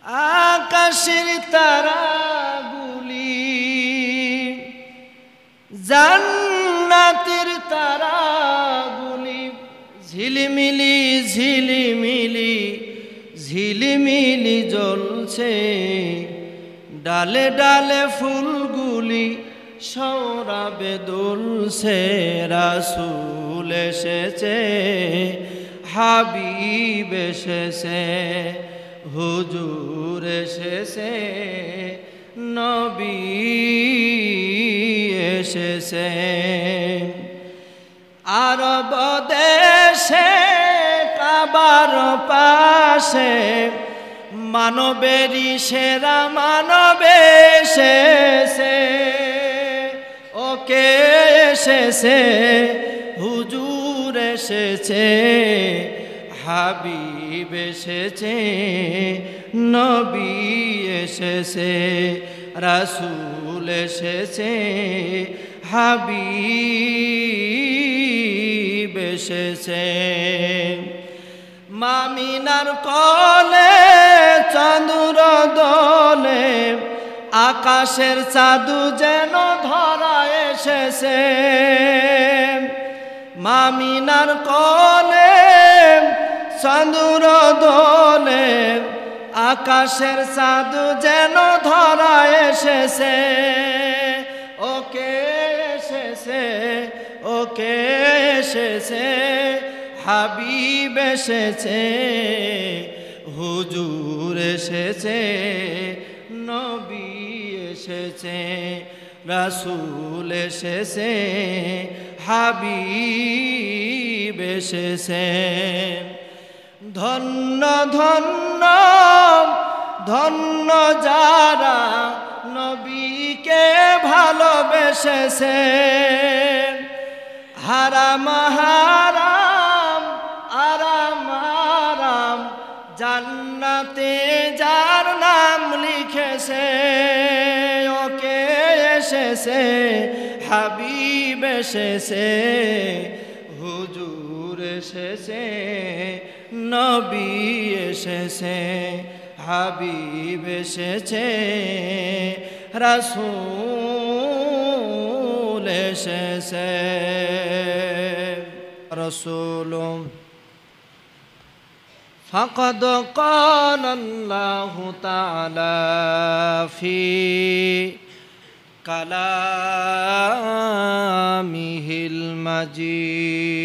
আকাশের তারাগুলি জান্নাতের তারাগুলি ঝিলিমিলি ঝিলিমিলি ঝিলিমিলি জ্বলছে ডালে ডালে ফুলগুলি সৌরভে দুলছে রাসূল এসেছে হাবিব এসেছে হুজুর এসেছে নবী এসেছে আরব দেশে কাবার পাশে মানবেরই সেরা মানব এসেছে ওকে এসেছে হুজুর এসেছে হাবিব এসেছে নবী এসেছে রাসূল এসেছে হাবিব এসেছে মামিনার কোলে চাঁদুর দোলে আকাশের চাঁদু যেন ধরা এসেছে মামিনার কোলে চাঁদুর দোলে আকাশের চাঁদু যেন ধরা এসেছে ওকে এসেছে ওকে এসেছে হাবিব এসেছে হুজুর এসেছে নবী এসেছে রাসূল এসেছে হাবিব এসেছে ধন্য ধন্য ধন্য যারা নবীকে ভালোবেসেছে হারাম হারাম আরাম আরাম জান্নাতে যার নাম লিখেছে ওকে এসেছে হাবিব এসেছে হুজুর এসেছে নবী এসেছে হাবিব এসেছে রাসূল এসেছে রাসূল فقد قال الله تعالى في كلامه المجيد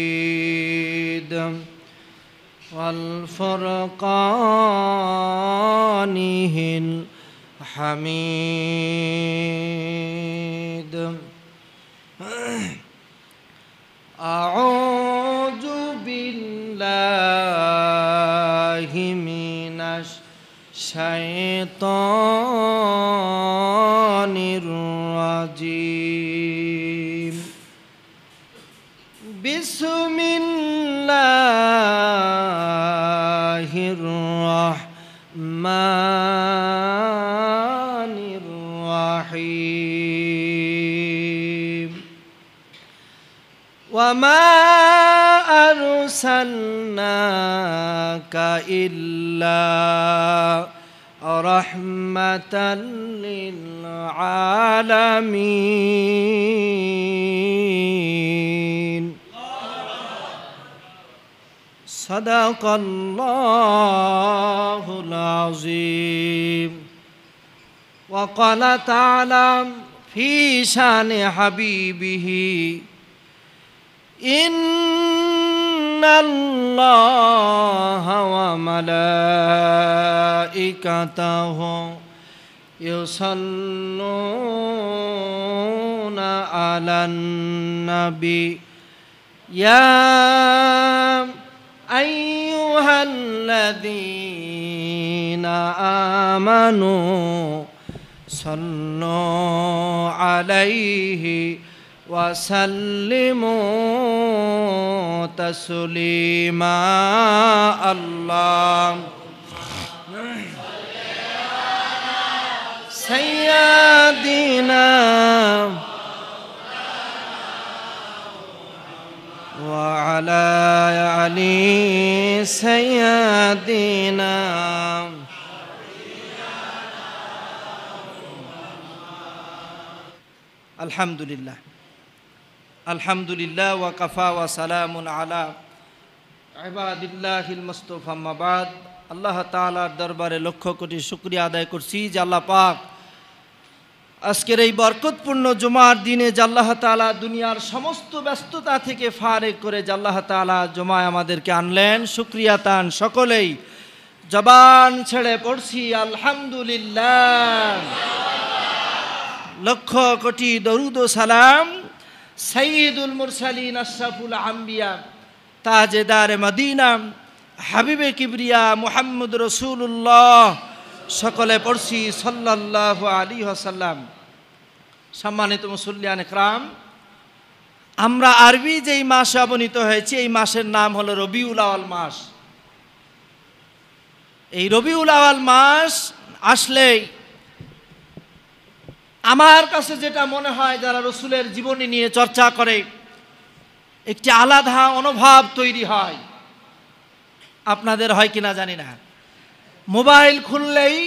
والفرقانه الحميد أعوذ بالله من الشيطان الرجيم بسم الله الرحمن الرحيم وما أرسلناك إلا رحمة للعالمين صدق الله العظيم وقال تعالى في شان حبيبه إن الله وملائكته يصلون على النبي يا أيها الذين آمنوا صلوا عليه وسلموا تسليما الله سيدنا وعلى آل سيدنا আলহামদুলিল্লাহ আলহামদুলিল্লাহ ওয়া কাফা ওয়া সালামুন আলা ইবাদিল্লাহিল মুস্তাফা আম্মা বাদ। আল্লাহ তাআলার দরবারে লক্ষ কোটি শুকরিয়া আদায় করছি যে আল্লাহ পাক আজকের এই বরকতপূর্ণ জুমার দিনে যে আল্লাহ তাআলা দুনিয়ার সমস্ত ব্যস্ততা থেকে ফারেক করে যে আল্লাহ তাআলা জুমায় আমাদেরকে আনলেন। শুকরিয়া তান সকলেই জবান ছেড়ে পড়ছি আলহামদুলিল্লাহ। লক্ষ কোটি দরুদ ও সালাম সাইয়্যিদুল মুরসালিন আশরাফুল আম্বিয়া তাজেদার মদিনা হাবিবে কিবরিয়া মুহাম্মদ রাসূলুল্লাহ সকলে পড়ছি সাল্লাল্লাহু আলাইহি ওয়াসাল্লাম। সম্মানিত মুসল্লিয়ান ইকরাম, আমরা আরবি যেই মাসে অবনীত হয়েছে এই মাসের নাম হলো রবিউল আউয়াল মাস। এই রবিউল আউয়াল মাস আসলেই আমার কাছে যেটা মনে হয়, যারা রসুলের জীবনী নিয়ে চর্চা করে একটি আলাদা অনুভব তৈরি হয়। আপনাদের হয় কিনা জানি না, মোবাইল খুললেই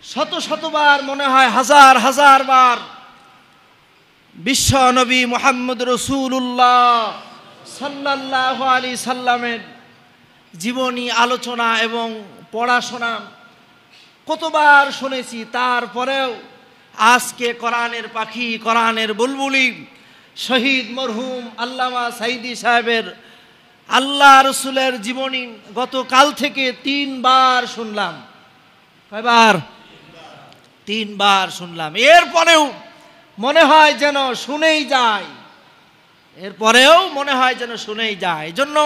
শত শতবার মনে হয়, হাজার হাজার বার বিশ্ব নবী মুহাম্মদ রাসূলুল্লাহ সাল্লাল্লাহু আলাইহি সাল্লামের জীবনী আলোচনা এবং পড়াশোনা কতবার শুনেছি। তারপরেও আজকে কোরআনের পাখি, কোরআনের বুলবুলি শহীদ মরহুম আল্লামা সাইদি সাহেবের আল্লাহ রসুলের জীবনী গতকাল থেকে 3 বার শুনলাম। কয়বার? 3 বার শুনলাম। এরপরেও মনে হয় যেন শুনেই যায়, এরপরেও মনে হয় যেন শুনেই যায়। এই জন্য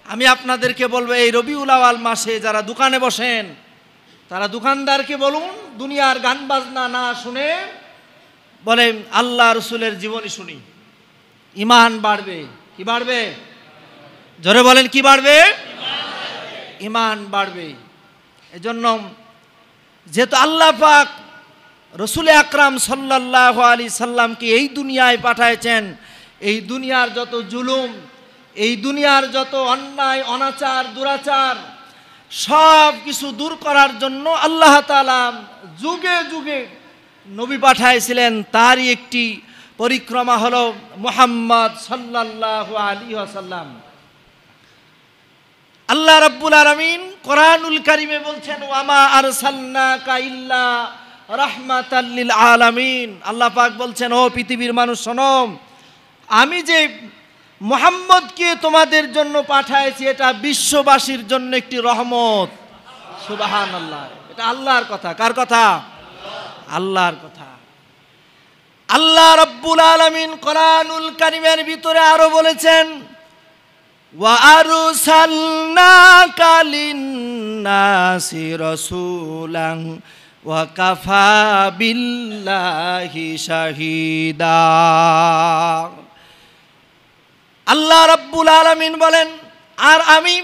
আমি আপনাদেরকে বলবো, এই রবিউল আউয়াল মাসে যারা দোকানে বসেন তারা দোকানদারকে বলুন দুনিয়ার গান বাজনা না শুনে বলেন আল্লাহ রসুলের জীবনী শুনি, ঈমান বাড়বে। কি বাড়বে? জোরে বলেন, কি বাড়বে? ঈমান বাড়বে। এজন্য যেহেতু আল্লাহ পাক রসুল আকরাম সাল্লাল্লাহু আলাইহি সাল্লামকে এই দুনিয়ায় পাঠাইছেন, এই দুনিয়ার যত জুলুম, এই দুনিয়ার যত অন্যায় অনাচার দুরাচার সব কিছু দূর করার জন্য আল্লাহ তাআলা যুগে যুগে নবী পাঠাইছিলেন। তারই একটি পরিক্রমা হলো মুহাম্মদ সাল্লাল্লাহু আলাইহি ওয়াসাল্লাম। আল্লাহ রাব্বুল আলামিন কোরআনুল কারীমে বলছেন, ওয়ামা আরসালনাকা ইল্লা রাহমাতাল লিল আলামিন। আল্লাহ পাক বলছেন, ও পৃথিবীর মানুষ শোনো, আমি যে মুহাম্মদকে তোমাদের জন্য পাঠাইছি এটা বিশ্ববাসীর জন্য একটি রহমত। সুবহানাল্লাহ। এটা আল্লাহর কথা। কার কথা? আল্লাহর কথা। আল্লাহ রাব্বুল আলামিন কোরআনুল কারীমের ভিতরে আরো বলেছেন, ওয়া আরসালনাকা লিন-নাসি রাসূলান ওয়া কাফা বিল্লাহি শাহিদা। আল্লাহ রাব্বুল আলামিন বলেন, আর আমি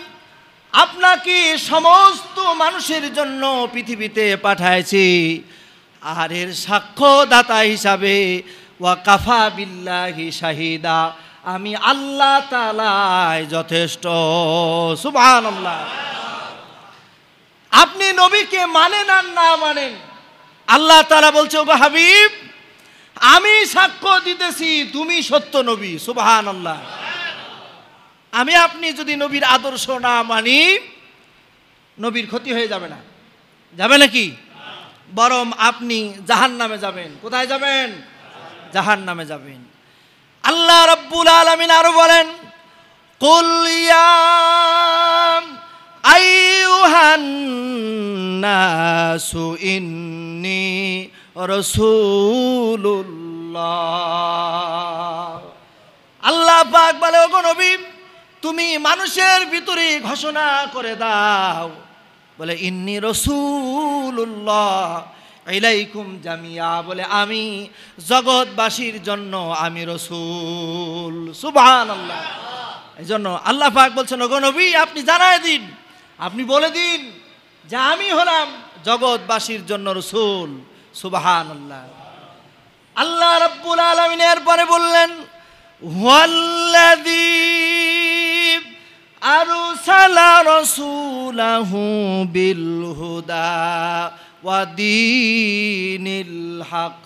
আপনাকে সমস্ত মানুষের জন্য পৃথিবীতে পাঠাইছি, আর এর সাক্ষ্যদাতা হিসাবে ওয়া কাফা বিল্লাহি শাহিদা, আমি আল্লাহ তাআলাই যথেষ্ট। সুবহানাল্লাহ। আপনি নবীকে মানেন আর না মানেন, আল্লাহ তাআলা বলছে, ওগো হাবিব আমি সাক্ষ্য দিতেছি তুমি সত্য নবী। সুবহানাল্লাহ। আমি আপনি যদি নবীর আদর্শ না মানি, নবীর ক্ষতি হয়ে যাবে না? যাবে নাকি? বরং আপনি জাহান্নামে যাবেন। কোথায় যাবেন? জাহান্নামে যাবেন। আল্লাহ রাব্বুল আলামিন আরো বলেন, কুল ইয়া আইয়ুহান নাসু ইন্নী রাসূলুল্লাহ। আল্লাহ পাক বলে, ওগো নবী তুমি মানুষের ভিতরে ঘোষণা করে দাও, বলে ইন্নী রাসূলুল্লাহ ইলাইকুম জামিয়া, বলে আমি জগৎবাসীর জন্য আমি রাসূল। সুবহানাল্লাহ। এই জন্য আল্লাহ পাক বলছেন, ওগো নবী আপনি জানায় দিন, আপনি বলে দিন যে আমি হলাম জগৎবাসীর জন্য রাসূল। সুবহানাল্লাহ। আল্লাহ রাব্বুল আলামিন এরপরে বললেন, হুয়াল্লাযী আরসালা রাসূলাহু বিল হুদা ওয়া দীনিল হক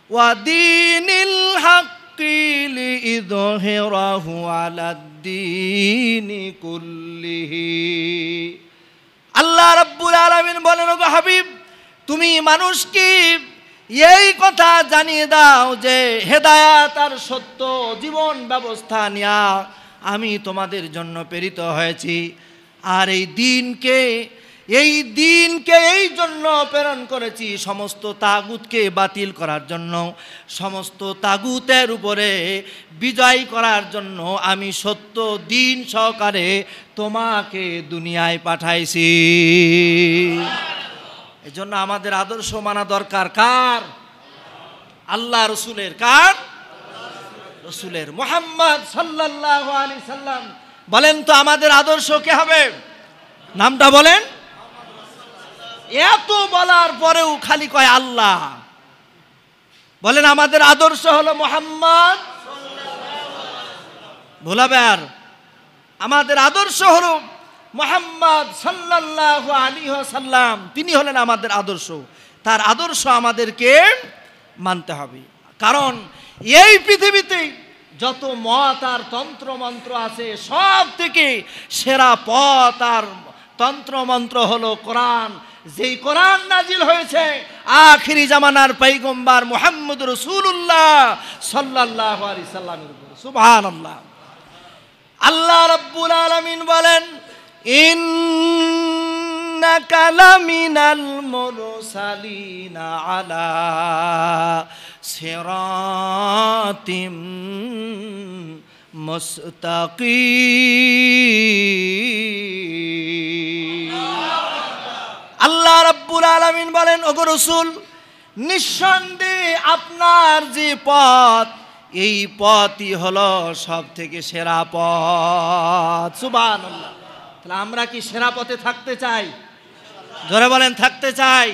ওয়াদিনিল হাক্কি লিইযহিরাহু আলাদ-দীনি কুল্লিহি। আল্লাহ রাব্বুল আলামিন বলেন, ওগো হাবিব, তুমি মানুষকে এই কথা জানিয়ে দাও যে হেদায়াত আর সত্য জীবন ব্যবস্থা নিয়ে আমি তোমাদের জন্য প্রেরিত হয়েছি। আর এই দিনকে এই জন্য প্রেরণ করেছি সমস্ত তাগুতকে বাতিল করার জন্য, সমস্ত তাগুতের উপরে বিজয় করার জন্য আমি সত্য দিন সহকারে তোমাকে দুনিয়ায় পাঠাইছি। এজন্য আমাদের আদর্শ মানা দরকার কার? আল্লাহ রসুলের। কার? রসুলের। মুহাম্মদ সাল্লাল্লাহু আলাইহি সাল্লাম। বলেন তো আমাদের আদর্শ কে হবে? নামটা বলেন। এত বলার পরেও খালি কয় আল্লাহ। বলেন আমাদের আদর্শ হলো মুহাম্মদ। ভোলাবে আর? আমাদের আদর্শ হলো মুহাম্মদ সাল্লাল্লাহু আলাইহি ওয়াসাল্লাম। তিনি হলেন আমাদের আদর্শ। তার আদর্শ আমাদেরকে মানতে হবে। কারণ এই পৃথিবীতে যত মত আর তন্ত্র মন্ত্র আছে সব থেকে সেরা পথ আর তন্ত্র মন্ত্র হলো কোরআন। যেই কোরআন নাজিল হয়েছে আখিরি জামানার পয়গম্বর মুহাম্মদ রাসূলুল্লাহ সাল্লাল্লাহু আলাইহি সাল্লামের উপর। সুবহানাল্লাহ। আল্লাহ রাব্বুল আলামিন বলেন, ইন্নাকা লামিনাল মুরসালিনা আলা সিরাতিম মুস্তাকিম। আল্লাহ রাব্বুল আলামিন বলেন, ওগো রাসূল, নিঃসন্দেহে আপনার যে পথ এই পথই হলো সব থেকে সেরা পথ। সুবহানাল্লাহ। তাহলে আমরা কি সেরা পথে থাকতে চাই? জোরে বলেন থাকতে চাই।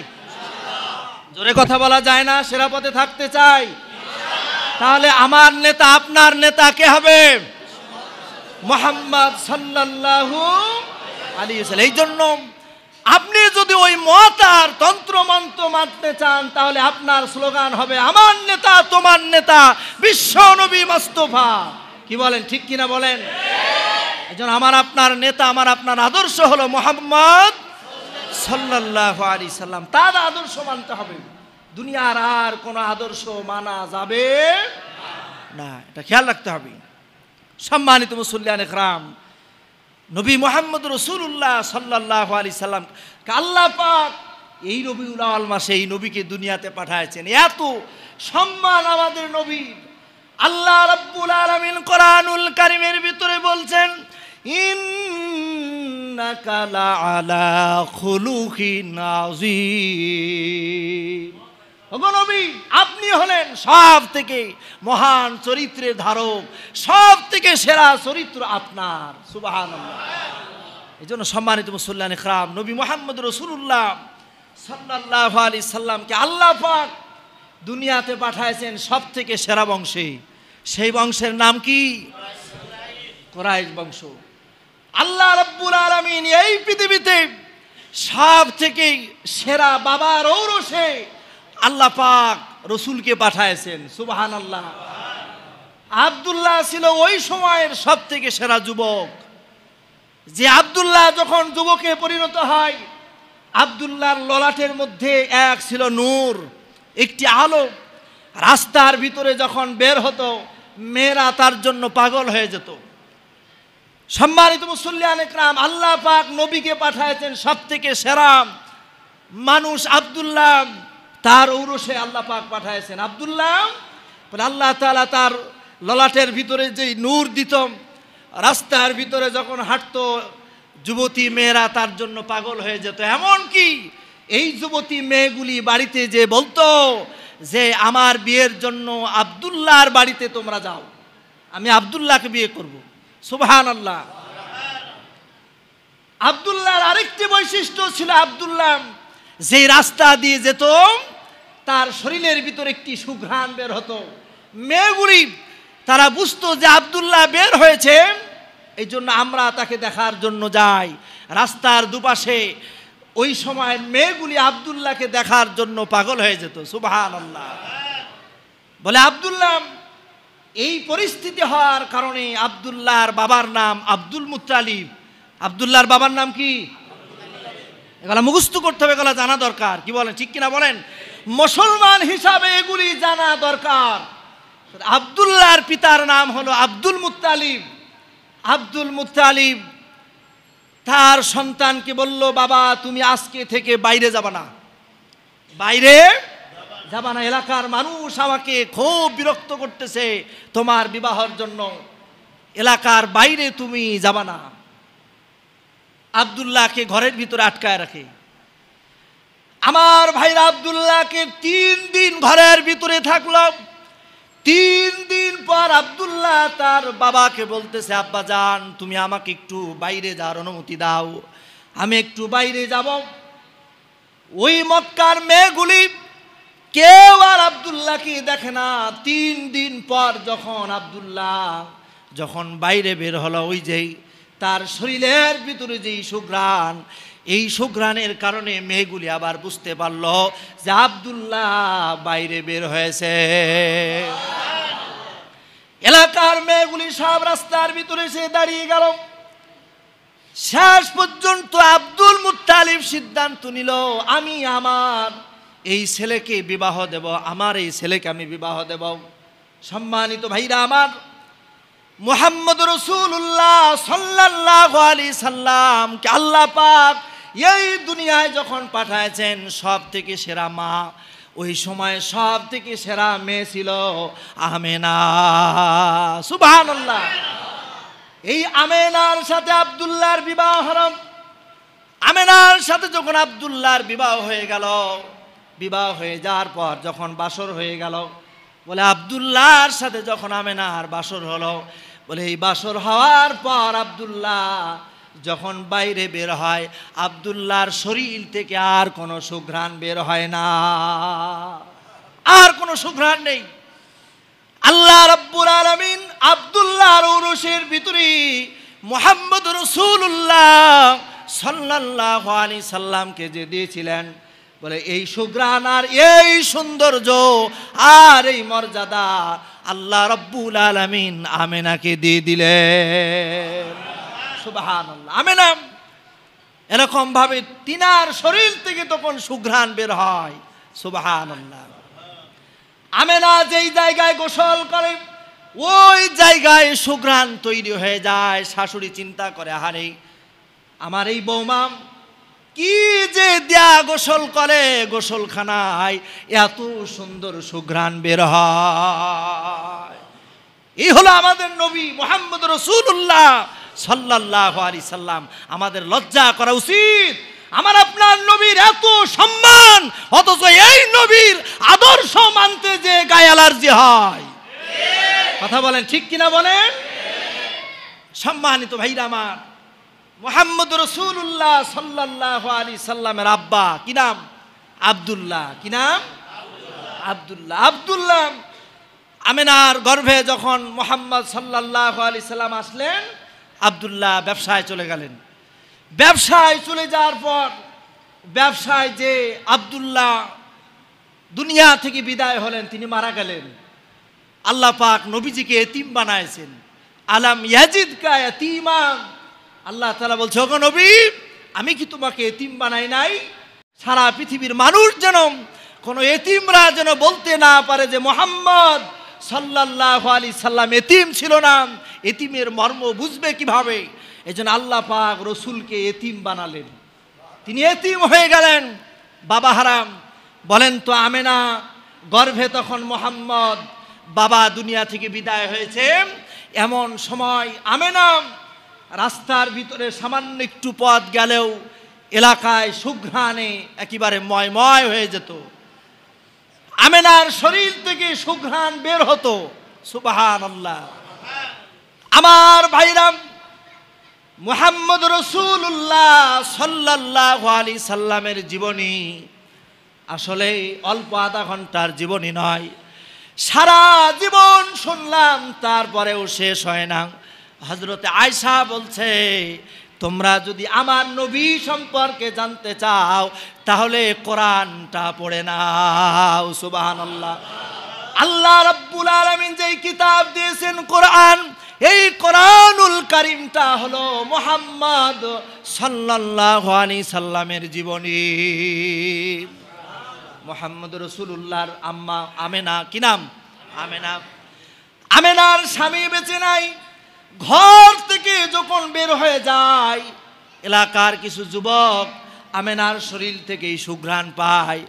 জোরে কথা বলা যায় না? সেরা পথে থাকতে চাই। তাহলে আমার নেতা আপনার নেতা কে হবে? মুহাম্মদ সাল্লাল্লাহু আলাইহি ওয়াসাল্লাম। এই জন্য আপনি যদি ওই মত আর তন্ত্র মন্ত্র মানতে চান তাহলে আপনার স্লোগান হবে আমার নেতা তোমার নেতা বিশ্ব নবী মুস্তাফা। কি বলেন? ঠিক কিনা বলেন? এইজন্য আমার আপনার নেতা আমার আপনার আদর্শ হলো মুহাম্মদ সাল্লাল্লাহু আলাইহি সাল্লাম। তার আদর্শ মানতে হবে। দুনিয়ার আর কোনো আদর্শ মানা যাবে না, এটা খেয়াল রাখতে হবে। সম্মানিত মুসল্লিয়ান ইকরাম, নবী মুহাম্মদ রাসূলুল্লাহ সাল্লাল্লাহু আলাইহি সাল্লাম আল্লাহ পাক এই রবিউল আউয়াল মাসে এই নবীকে দুনিয়াতে পাঠাইছেন। এত সম্মান আমাদের নবীর। আল্লাহ রাব্বুল আলামিন কোরআনুল কারীমের ভিতরে বলছেন, ইন্নাকা লাআলা খুলুকিন আযীম। ওগো নবী, আপনি হলেন সব থেকে মহান চরিত্রের ধারক, সব থেকে সেরা চরিত্র আপনার। সুবহানাল্লাহ। এই জন্য সম্মানিত মুসল্লিয়ান ইকরাম, নবী মুহাম্মদ রাসূলুল্লাহ সাল্লাল্লাহু আলাইহি সাল্লামকে আল্লাহ পাক দুনিয়াতে পাঠাইছেন সব থেকে সেরা বংশে। সেই বংশের নাম কি? কুরাইশ বংশ। আল্লাহ রাব্বুল আলামিন এই পৃথিবীতে সব থেকে সেরা বাবার ঔরসে আল্লাহ পাক রসুলকে পাঠাইছেন। সুবহানাল্লাহ। আব্দুল্লাহ ছিল ওই সময়ের সব থেকে সেরা যুবক। যে আব্দুল্লাহ যখন যুবকে পরিণত হয়, আব্দুল্লাহর ললাটের মধ্যে এক ছিল নূর, একটি আলো। রাস্তার ভিতরে যখন বের হতো মেয়েরা তার জন্য পাগল হয়ে যেত। সম্মানিত মুসল্লিয়ান ইকরাম, আল্লাহ পাক নবীকে পাঠাইছেন সব থেকে সেরা মানুষ আব্দুল্লাহ। তার ঔরসে আল্লাহ পাক পাঠাইছেন আব্দুল্লাহ। আল্লাহ তাআলা তার ললাটের ভিতরে যে নূর দিত, রাস্তার ভিতরে যখন হাঁটতো যুবতী মেয়েরা তার জন্য পাগল হয়ে যেত। এমনকি এই যুবতী মেয়েগুলি বাড়িতে যে বলতো যে আমার বিয়ের জন্য আব্দুল্লাহর বাড়িতে তোমরা যাও, আমি আব্দুল্লাহকে বিয়ে করব। সুবহানাল্লাহ। আব্দুল্লাহর আরেকটি বৈশিষ্ট্য ছিল, আব্দুল্লাহ যে রাস্তা দিয়ে যেত তার শরীরের ভিতরে একটি সুঘ্রাণ বের হতো। মেয়েগুলি তারা বুঝতো যে আব্দুল্লাহ বের হয়েছে, এই জন্য আমরা তাকে দেখার জন্য যাই। রাস্তার দুপাশে ওই সময়ের মেয়েগুলি আব্দুল্লাহকে দেখার জন্য পাগল হয়ে যেত। সুবহানাল্লাহ। বলে আব্দুল্লাহ, এই পরিস্থিতি হওয়ার কারণে আব্দুল্লাহর বাবার নাম আব্দুল মুত্তালিব। আব্দুল্লাহর বাবার নাম কি? এগুলা মুখস্থ করতে হবে, এগুলা জানা দরকার। কি বলেন, ঠিক কিনা বলেন? মুসলমান হিসাবে এগুলি জানা দরকার। আব্দুল্লাহর পিতার নাম হলো আব্দুল মুত্তালিব। আব্দুল মুত্তালিব তার সন্তানকে বলল, বাবা তুমি আজকে থেকে বাইরে যাবা না, বাইরে যাবা না, এলাকার মানুষ আমাকে খুব বিরক্ত করতেছে তোমার বিবাহের জন্য, এলাকার বাইরে তুমি যাবা না। আব্দুল্লাহকে ঘরের ভিতরে আটকায় রাখে। আমার ভাইরা আব্দুল্লাহকে 3 দিন ঘরের ভিতরে থাকলো। 3 দিন পর আব্দুল্লাহ তার বাবাকে বলতেছে, আব্বা জান তুমি আমাকে একটু বাইরে যাওয়ার অনুমতি দাও, আমি একটু বাইরে যাব। ওই মক্কার মেয়েগুলি কেউ আর আব্দুল্লাহকে দেখে না। 3 দিন পর যখন আব্দুল্লাহ যখন বাইরে বের হলো, ওই যেই তার শরীরের ভিতরে যেই সুঘ্রাণ, এই সুঘ্রাণের কারণে মেয়েগুলি আবার বুঝতে পারল যে আব্দুল্লাহ বাইরে বের হয়েছে। এলাকার মেয়েগুলি সব রাস্তার ভিতরে এসে দাঁড়িয়ে গেল। শেষ পর্যন্ত আব্দুল মুত্তালিব সিদ্ধান্ত নিল, আমি আমার এই ছেলেকে বিবাহ দেব, আমার এই ছেলেকে আমি বিবাহ দেব। সম্মানিত ভাইরা আমার, মুহাম্মদ রাসূলুল্লাহ সাল্লাল্লাহু আলাইহি সাল্লামকে আল্লাহ পাক এই দুনিয়ায় যখন পাঠাইছেন, সব থেকে সেরা মা, ওই সময় সব থেকে সেরা মেয়ে ছিল আমেনা। সুবহানাল্লাহ। এই আমেনার সাথে আব্দুল্লাহর বিবাহ হলো। আমেনার সাথে যখন আব্দুল্লাহর বিবাহ হয়ে গেল, বিবাহ হয়ে যাওয়ার পর যখন বাসর হয়ে গেল, বলে আব্দুল্লাহর সাথে যখন আমেনার বাসর হলো, বলে এই বাসর হওয়ার পর আব্দুল্লাহ যখন বাইরে বের হয়, আব্দুল্লাহর শরীর থেকে আর কোনো সুঘ্রাণ বের হয় না, আর কোনো সুঘ্রাণ নেই। আল্লাহ রাব্বুল আলামিন আব্দুল্লাহর উরুসের ভিতরে মুহাম্মদ রাসূলুল্লাহ সাল্লাল্লাহু আলাইহি সাল্লামকে যে দিয়েছিলেন, বলে এই সুঘ্রাণ আর এই সৌন্দর্য আর এই মর্যাদা আল্লাহ রাব্বুল আলামিন আমেনাকে দিয়ে দিলেন। সুবহানাল্লাহ। আমেনা এরকম ভাবে তিনার শরীর থেকে তখন সুঘ্রাণ বের হয়। সুবহানাল্লাহ। আমেনা যেই জায়গায় গোসল করে, ওই জায়গায় সুঘ্রাণ তৈরি হয়ে যায়। শাশুড়ি চিন্তা করে, আহারে আমার এই বৌমা কি যে দেয়া গোসল করে, গোসলখানায় এত সুন্দর সুঘ্রাণ বের হয়। এই হলো আমাদের নবী মুহাম্মদ রাসূলুল্লাহ সাল্লাল্লাহু আলাইহি সাল্লাম। আমাদের লজ্জা করা উচিত, আমার আপনার নবীর এত সম্মান, অথচ এই নবীর আদর্শ মানতে যে গায়ে অ্যালার্জি হয়। কথা বলেন, ঠিক কিনা বলেন? সম্মানিত ভাইরা আমার, মুহাম্মদ রাসূলুল্লাহ সাল্লাল্লাহু আলাইহি সাল্লামের আব্বা কি নাম? আব্দুল্লাহ। কি নাম? আব্দুল্লাহ। আব্দুল্লাহ আমেনার গর্ভে যখন মুহাম্মদ সাল্লাল্লাহু আলাইহি সাল্লাম আসলেন, আব্দুল্লাহ ব্যবসায় চলে গেলেন। ব্যবসায় চলে যাওয়ার পর ব্যবসায় যে আব্দুল্লাহ দুনিয়া থেকে বিদায় হলেন, তিনি মারা গেলেন। আল্লাহ পাক নবীজিকে এতিম বানাইছেন। আলাম ইয়াজিদকা ইয়াতীমা, আল্লাহ তাআলা বলছে, ওগো নবী আমি কি তোমাকে এতিম বানাই নাই? সারা পৃথিবীর মানুষ যেন, কোনো এতিমরা যেন বলতে না পারে যে মুহাম্মদ সাল্লাল্লাহু আলাইহি সাল্লাম এতিম ছিল না। এতিমের মর্ম বুঝবে কিভাবে? এজন্য আল্লাহ পাক রসুলকে এতিম বানালেন। তিনি এতিম হয়ে গেলেন, বাবা হারাম। বলেন তো, আমেনা গর্ভে তখন মুহাম্মদ বাবা দুনিয়া থেকে বিদায় হয়েছে, এমন সময় আমেনা রাস্তার ভিতরে সামান্য একটু পথ গেলেও এলাকায় সুঘ্রাণে একেবারে ময়ময় হয়ে যেত। আমেনার শরীর থেকে সুঘ্রাণ বের হতো। সুবহানাল্লাহ। আমার ভাইরা, মুহাম্মদ রাসূলুল্লাহ সাল্লাল্লাহু আলাইহি সাল্লামের জীবনী আসলে অল্প আধা ঘন্টার জীবনী নয়, সারা জীবন শুনলাম, তারপরেও শেষ হয় না। হযরতে আয়েশা বলছে, তোমরা যদি আমার নবী সম্পর্কে জানতে চাও তাহলে কোরআনটা পড়ে নাও। সুবহানাল্লাহ। আল্লাহ রাব্বুল রব্বুল আলামিন যেই কিতাব দিয়েছেন কোরআন, এই কোরআনুল কারীমটা হলো মুহাম্মদ সাল্লাল্লাহু আলাইহি সাল্লামের জীবনী। মুহাম্মদ রাসূলুল্লাহর আম্মা আমেনা, কি নাম? আমেনা। আমেনার স্বামী বেঁচে নাই। ঘর থেকে যখন বের হয়ে যায়, এলাকার কিছু যুবক আমেনার শরীর থেকেই সুঘ্রাণ পায়।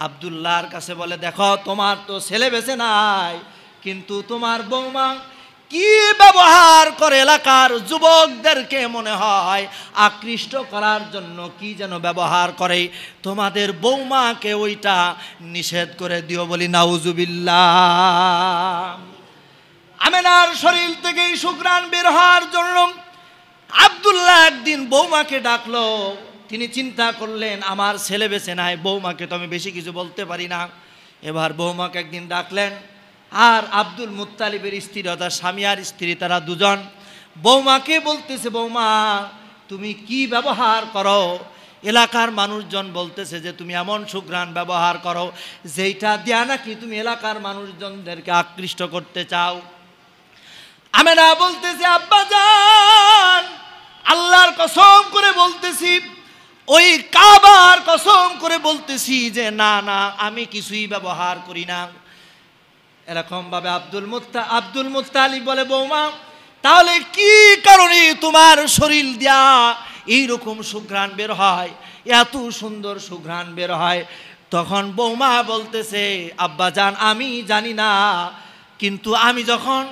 আব্দুল্লাহর কাছে বলে, দেখো তোমার তো ছেলে বেঁচে নাই, কিন্তু তোমার বৌমা কি ব্যবহার করে এলাকার যুবকদেরকে মনে হয় আকৃষ্ট করার জন্য কি যেন ব্যবহার করে। তোমাদের বৌমাকে ওইটা নিষেধ করে দিও, বলি নাউজুবিল্লাহ। আমেনার শরীর থেকে সুঘ্রাণ বের হওয়ার জন্য আব্দুল্লাহ একদিন বৌমাকে ডাকলো। তিনি চিন্তা করলেন, আমার ছেলে বেঁচে নাই, বৌমাকে তো আমি বেশি কিছু বলতে পারি না। এবার বৌমাকে একদিন ডাকলেন, আর আব্দুল মুত্তালিবের স্ত্রী অর্থাৎ স্বামী আর স্ত্রী তারা দুজন বৌমাকে বলতেছে, বৌমা তুমি কি ব্যবহার করো? এলাকার মানুষজন বলতেছে যে তুমি এমন সুঘ্রাণ ব্যবহার করো যেইটা দেয়া নাকি তুমি এলাকার মানুষজনদেরকে আকৃষ্ট করতে চাও। আমেনা বলতেছে, আব্বাজান আল্লাহর কসম করে বলতেছি, ওই কাবার কসম করে বলতেছি যে না না, আমি কিছুই ব্যবহার করি না। এরকম ভাবে আব্দুল মুত্তালিব বলে, বৌমা তাহলে কি কারণে তোমার শরীর দিয়া এইরকম সুঘ্রাণ বের হয়, এত সুন্দর সুঘ্রাণ বের হয়? তখন বৌমা বলতেছে, আব্বাজান আমি জানি না, কিন্তু আমি যখন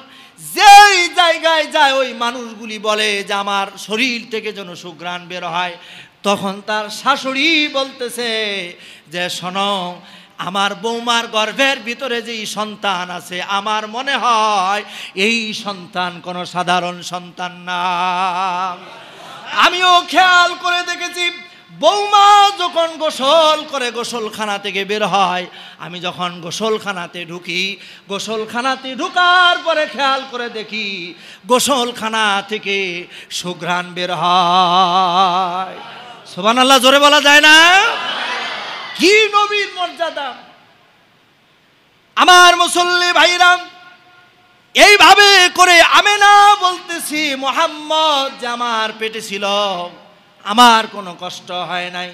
যেই জায়গায় যায় ওই মানুষগুলি বলে যে আমার শরীর থেকে যেন সুঘ্রাণ বের হয়, তখন তার শাশুড়ি বলতেছে যে শোনো, আমার বৌমার গর্ভের ভিতরে যেই সন্তান আছে আমার মনে হয় এই সন্তান কোনো সাধারণ সন্তান না। আমিও খেয়াল করে দেখেছি, বৌমা যখন গোসল করে গোসলখানা থেকে বের হয়, আমি যখন গোসলখানাতে ঢুকি, গোসলখানাতে ঢুকার পরে খেয়াল করে দেখি গোসলখানা থেকে সুঘ্রাণ বের হয়। সুবহানাল্লাহ, জোরে বলা যায় না? কি নবীর মর্যাদা! আমার মুসল্লি ভাইরা, এইভাবে করে আমেনা বলতেছি, মুহাম্মদ যে আমার পেটে ছিল, আমার কোনো কষ্ট হয় নাই।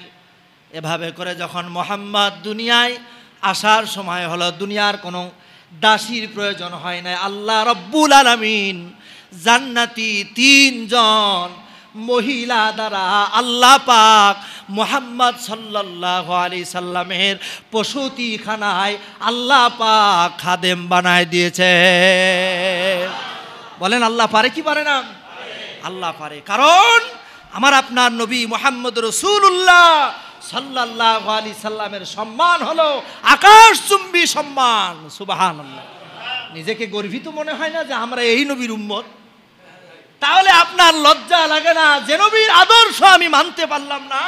এভাবে করে যখন মুহাম্মদ দুনিয়ায় আসার সময় হলো, দুনিয়ার কোনো দাসীর প্রয়োজন হয় নাই। আল্লাহ রব্বুল আলামিন জান্নাতি 3 জন মহিলা দ্বারা আল্লাহ পাক মুহাম্মদ সাল্লাল্লাহু আলাইহি সাল্লামের প্রসূতিখানায় আল্লাহ পাক খাদেম বানায় দিয়েছে। বলেন আল্লাহ পারে কি পারে না? আল্লাহ পারে, কারণ আমার আপনার নবী মুহাম্মদ রাসূলুল্লাহ সাল্লাল্লাহু আলাইহি সাল্লামের সম্মান হলো আকাশচুম্বী সম্মান। সুবহানাল্লাহ। নিজেকে গর্বিত মনে হয় না যে আমরা এই নবীর উম্মত? তাহলে আপনার লজ্জা লাগে না যে নবীর আদর্শ আমি মানতে পারলাম না?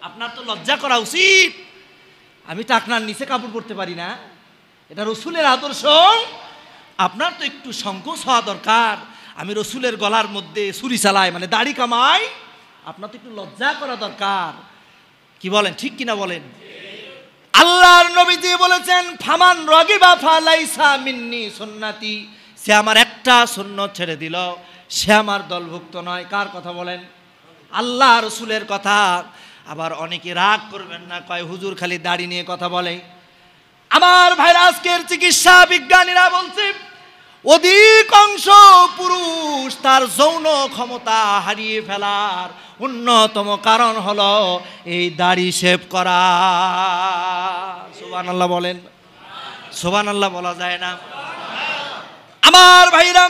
আপনার তো লজ্জা করা উচিত। আমি তো আপনার নিচে কাপড় পরতে পারি না, এটা রসুলের আদর্শ। আপনার তো একটু সংকোচ হওয়া দরকার। আমি রসুলের গলার মধ্যে ছুরি চালাই, মানে দাড়ি কামাই, আপনার তো একটু লজ্জা করা দরকার। কি বলেন, ঠিক কিনা বলেন? আল্লাহর নবীজি বলেছেন, ফামান রাগিবা ফালাইসা মিন্নি সুন্নতি, সে আমার একটা সুন্নত ছেড়ে দিল, সে আমার দলভুক্ত নয়। কার কথা বলেন? আল্লাহ রসুলের কথা। আবার অনেকে রাগ করবেন না, কয় হুজুর খালি দাড়ি নিয়ে কথা বলে। আমার ভাইরা, আজকের চিকিৎসা বিজ্ঞানীরা বলছে অধিকাংশ পুরুষ তার যৌন ক্ষমতা হারিয়ে ফেলার অন্যতম কারণ হলো এই দাড়ি শেভ করা। সুবহানাল্লাহ বলেন। সুবহানাল্লাহ বলা যায় না? আমার ভাইরা,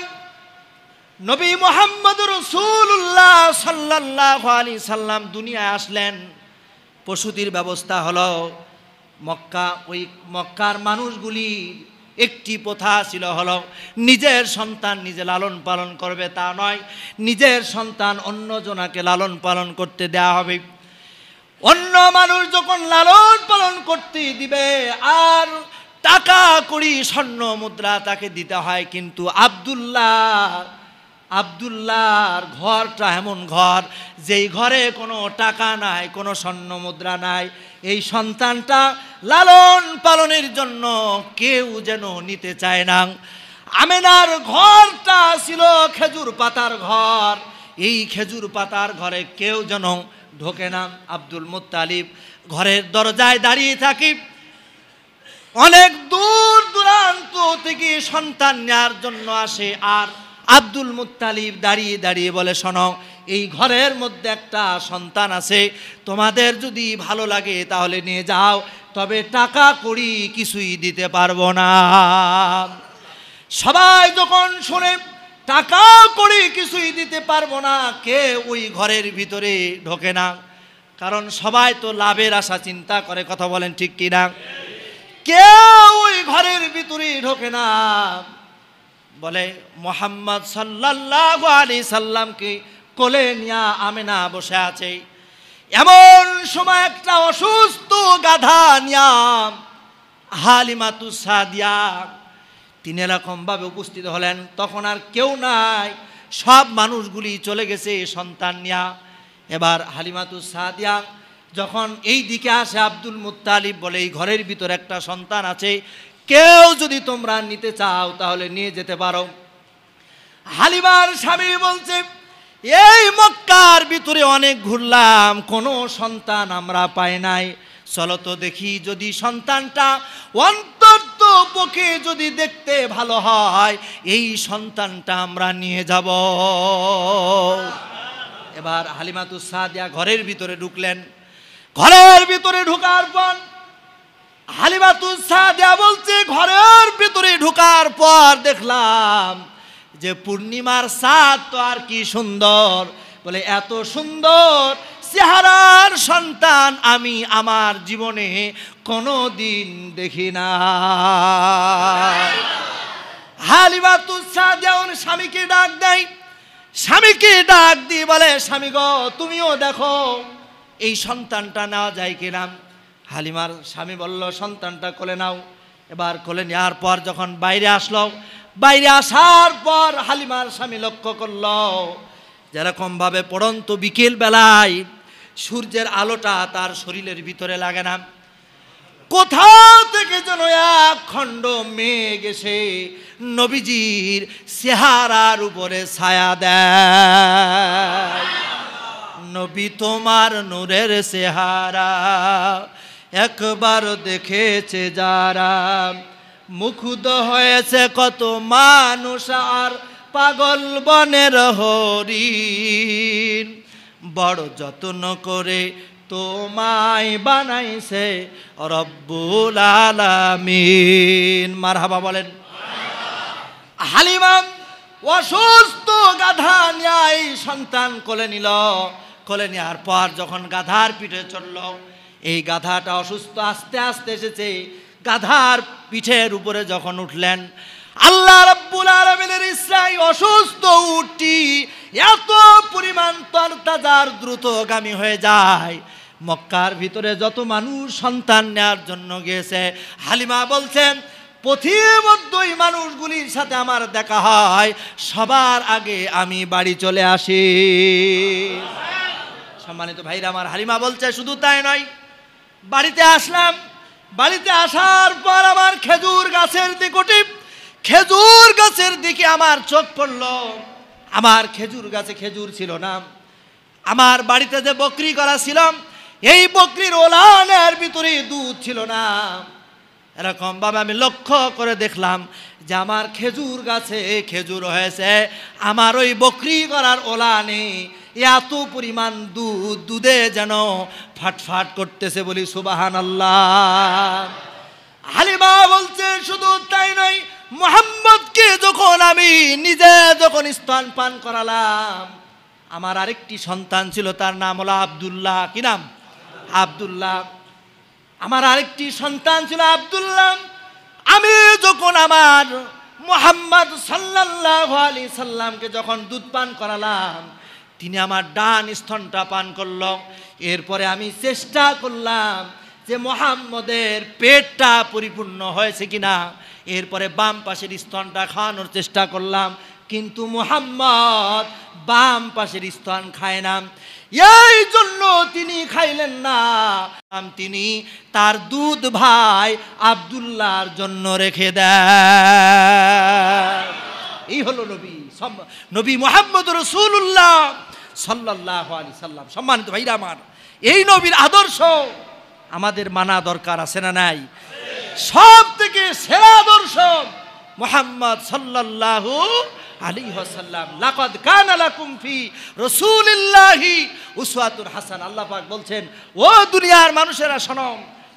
নবী মুহাম্মদ রাসূলুল্লাহ সাল্লাল্লাহু আলাইহি সাল্লাম দুনিয়ায় আসলেন, প্রসূতির ব্যবস্থা হলো ওই মক্কার মানুষগুলি একটি প্রথা ছিল, হলো নিজের সন্তান নিজে লালন পালন করবে তা নয়, নিজের সন্তান অন্য জনাকে লালন পালন করতে দেয়া হবে। অন্য মানুষ যখন লালন পালন করতে দিবে আর টাকা কড়ি স্বর্ণ মুদ্রা তাকে দিতে হয়, কিন্তু আব্দুল্লাহ আব্দুল্লাহর ঘরটা এমন ঘর, যেই ঘরে কোনো টাকা নাই, কোনো স্বর্ণ মুদ্রা নাই। এই সন্তানটা লালন পালনের জন্য কেউ যেন নিতে চায় না। আমেনার ঘরটা ছিল খেজুর পাতার ঘর, এই খেজুর পাতার ঘরে কেউ যেন ঢোকে না। আব্দুল মুত্তালিব ঘরের দরজায় দাঁড়িয়ে থাকি, অনেক দূর দূরান্ত থেকে সন্তান নেওয়ার জন্য আসে। আর আব্দুল মুত্তালিব দাঁড়িয়ে দাঁড়িয়ে বলে, শোনো, এই ঘরের মধ্যে একটা সন্তান আছে, তোমাদের যদি ভালো লাগে তাহলে নিয়ে যাও, তবে টাকা কড়ি কিছুই দিতে পারবো না। সবাই যখন শুনে টাকা কড়ি কিছুই দিতে পারবো না, কে ওই ঘরের ভিতরে ঢোকে না। কারণ সবাই তো লাভের আশা চিন্তা করে, কথা বলেন ঠিক কিনা? কেউ ওই ঘরের ভিতরে ঢোকে না। বলে মুহাম্মদ সাল্লাল্লাহু আলাইহি সাল্লামকে কোলে নিয়া আমেনা বসে আছে। এমন সময় একটা অসুস্থ গাধা নিয়া হালিমাতুস সাদিয়া তিনি এরকম ভাবে উপস্থিত হলেন। তখন আর কেউ নাই, সব মানুষগুলি চলে গেছে সন্তান নিয়া। এবার হালিমাতুস সাদিয়া যখন এই দিকে আসে, আব্দুল মুত্তালিব বলে, এই ঘরের ভিতরে একটা সন্তান আছে, কেউ যদি তোমরা নিতে চাও তাহলে নিয়ে যেতে পারো। হালিমার স্বামী বলছে, এই মক্কার ভিতরে অনেক ঘুরলাম, কোনো সন্তান আমরা পাই নাই, চলো তো দেখি, যদি সন্তানটা অন্তত পক্ষে যদি দেখতে ভালো হয়, এই সন্তানটা আমরা নিয়ে যাব। এবার হালিমাতুস সাদিয়া ঘরের ভিতরে ঢুকলেন। ঘরের ভিতরে ঢোকার পর হালিমাতুস সাদিয়া বলছে, ঘরের ভিতরে ঢোকার পর দেখলাম যে পূর্ণিমার চাঁদ তো আর কি সুন্দর। বলে, এত সুন্দর চেহারার সন্তান আমি আমার জীবনে কোনো দিন দেখি না। হালিমাতুস সাদিয়া ওর স্বামীকে ডাক দেয়। স্বামীকে ডাক দিয়ে বলে, স্বামী গো, তুমিও দেখো এই সন্তানটা নেওয়া যায় কিনা। হালিমার স্বামী বলল, সন্তানটা কোলে নাও। এবার কোলে নেওয়ার পর যখন বাইরে আসলো, বাইরে আসার পর হালিমার স্বামী লক্ষ্য করল, যেরকম ভাবে পড়ন্ত বিকেল বেলায় সূর্যের আলোটা তার শরীরের ভিতরে লাগে না, কোথাও থেকে যেন এক খণ্ড মেঘ এসে নবীজির চেহারার উপরে ছায়া দেয়। নবী তোমার নূরের চেহারা একবার দেখেছে যারা, মুগ্ধ হয়েছে কত মানুষ আর পাগল বনের হরিণ, বড় যত্ন করে তোমায় বানাইছে রব্বুল আলামিন। মারহাবা বলেন। হালিমা অসুস্থ গাধা নিয়ে সন্তান কোলে নিল। কোলে নেওয়ার পর যখন গাধার পিঠে চড়ল, এই গাধাটা অসুস্থ আস্তে আস্তে এসেছে। গাধার পিঠের উপরে যখন উঠলেন, আল্লাহ রাব্বুল আলামিনের ইচ্ছায় অসুস্থ উটটি এত পরিমাণ তরতাজার দ্রুতগামী হয়ে যায়, মক্কার ভিতরে যত মানুষ সন্তান নেওয়ার জন্য গিয়েছে, হালিমা বলছেন, পথিমধ্যই মানুষগুলির সাথে আমার দেখা হয়, সবার আগে আমি বাড়ি চলে আসি। সম্মানিত ভাইরা আমার, হালিমা বলছে, শুধু তাই নয়, বাড়িতে আসলাম। বাড়িতে আসার পর আমার খেজুর গাছের দিকে খেজুর গাছের দিকে আমার চোখ পড়ল। আমার খেজুর গাছে খেজুর ছিল না। আমার বাড়িতে যে বকরি করা ছিল, এই বকরির ওলানের ভিতরে দুধ ছিল না। এরকম ভাবে আমি লক্ষ্য করে দেখলাম যে আমার খেজুর গাছে খেজুর হয়েছে, আমার ওই বকরি করার ওলানে এত পরিমাণ দুধ, দুধে যেন ফাটফাট করতেছে, বলি সুবহানাল্লাহ। হালিমা বলছে, শুধু তাই নয়, মুহাম্মদকে যখন আমি নিজে যখন স্তন পান করালাম, আমার আরেকটি সন্তান ছিল, তার নাম হলো আব্দুল্লাহ। কি নাম? আব্দুল্লাহ। আমার আরেকটি সন্তান ছিল আব্দুল্লাহ। আমি যখন আমার মুহাম্মদ সাল্লাল্লাহু আলাইহি সাল্লামকে যখন দুধ পান করালাম, তিনি আমার ডান স্তনটা পান করল। এরপরে আমি চেষ্টা করলাম যে মুহাম্মদের পেটটা পরিপূর্ণ হয়েছে কিনা। এরপরে বাম পাশের স্তনটা খাওয়ানোর চেষ্টা করলাম, কিন্তু মুহাম্মদ বাম পাশের স্থান খায় না। এই জন্য তিনি খাইলেন না, তিনি তার দুধ ভাই আব্দুল্লাহর জন্য রেখে দেয়। এই হলো নবী মুহাম্মদ রাসূলুল্লাহ সাল্লাল্লাহু আলাইহি সাল্লাম। সম্মানিত ভাইরা আমার, এই নবীর আদর্শ আমাদের মানা দরকার, আছে না নাই? সব থেকে সেরা আদর্শ মুহাম্মদ সাল্লাল্লাহু আলাইহি ওয়াসাল্লাম। লাকাদ কানা লাকুম ফি রাসূলিল্লাহি উসওয়াতুন হাসানাহ। আল্লাহ পাক বলছেন, ও দুনিয়ার মানুষেরা শোনো,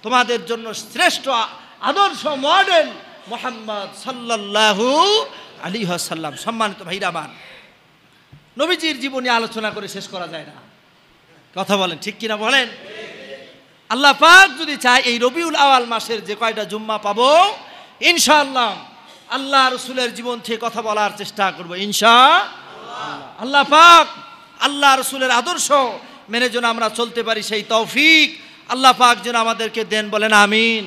তোমাদের জন্য শ্রেষ্ঠ আদর্শ মডেল মুহাম্মদ সাল্লাল্লাহু আলাইহি ওয়াসাল্লাম। সম্মানিত ভাইরা আমার, নবীজির জীবনী আলোচনা করে শেষ করা যায় না, কথা বলেন ঠিক কিনা বলেন? আল্লাহ পাক যদি চায় এই রবিউল আওয়াল মাসের যে কয়টা জুম্মা পাবো, ইনশাআল্লাহ আল্লাহ রসুলের জীবন থেকে কথা বলার চেষ্টা করবো ইনশাআল্লাহ। আল্লাহ পাক আল্লাহ রসুলের আদর্শ মেনে যেন আমরা চলতে পারি, সেই তৌফিক আল্লাহ পাক যেন আমাদেরকে দেন, বলেন আমিন।